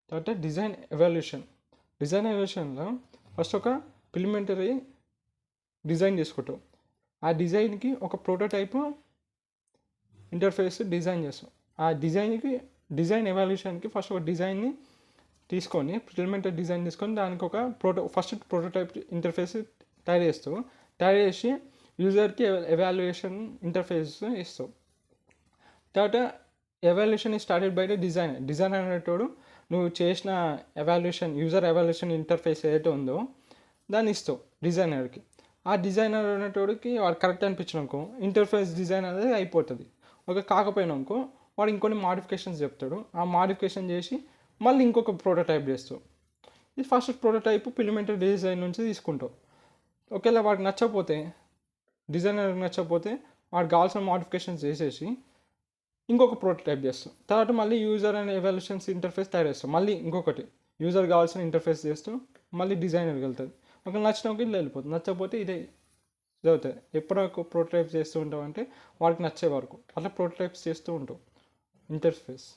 తర్వాత design ఎవాల్యుయేషన్లో first ఒక preliminary design తీసుకుంటాం. ఆ డిజైన్కి ఒక ప్రోటోటైప్ ఇంటర్ఫేస్ డిజైన్ చేస్తాం. ఆ డిజైన్ ఎవాల్యుయేషన్కి ఫస్ట్ ఒక డిజైన్ని తీసుకొని ప్రిలిమినరీ డిజైన్ తీసుకొని దానికి ఒక ఫస్ట్ ప్రోటోటైప్ ఇంటర్ఫేస్ తయారు చేసి యూజర్కి ఎవాల్యుయేషన్ ఇంటర్ఫేస్ ఇస్తావు. తర్వాత ఎవాల్యుయేషన్ ఈ స్టార్టెడ్ బై ద డిజైనర్ అనేటోడు నువ్వు చేసిన యూజర్ ఎవాల్యుయేషన్ ఇంటర్ఫేస్ ఏదైతే ఉందో దాన్ని ఇస్తావు డిజైనర్కి. ఆ డిజైనర్ అనేటోడికి వాడు కరెక్ట్ అనిపించినాకో ఇంటర్ఫేస్ డిజైన్ అనేది అయిపోతుంది. కాకపోయినాకో వాడు ఇంకొన్ని మాడిఫికేషన్స్ చెప్తాడు. ఆ మాడిఫికేషన్ చేసి మళ్ళీ ఇంకొక ప్రోటోటైప్ చేస్తావు. ఇది ఫస్ట్ ప్రోటోటైప్ ప్రిలిమినరీ డిజైన్ నుంచి తీసుకుంటావు. ఒకవేళ వాడికి నచ్చకపోతే, డిజైనర్కి నచ్చకపోతే వాడికి కావాల్సిన మాడిఫికేషన్స్ చేసేసి ఇంకొక ప్రోటోటైప్ చేస్తాం. తర్వాత మళ్ళీ యూజర్ అండ్ ఎవాల్యుయేషన్స్ ఇంటర్ఫేస్ తయారు చేస్తాం. మళ్ళీ ఇంకొకటి యూజర్ కావాల్సిన ఇంటర్ఫేస్ చేస్తూ మళ్ళీ డిజైనర్కి వెళ్తుంది. ఒకవేళ నచ్చినప్పుడు ఇల్లు వెళ్ళిపోతుంది, నచ్చకపోతే ఇదే జరుగుతుంది. ఎప్పటివరకు ప్రోటోటైప్స్ చేస్తూ ఉంటాం అంటే వాడికి నచ్చే వరకు అట్లా ప్రోటోటైప్స్ చేస్తూ ఉంటాం ఇంటర్ఫేస్.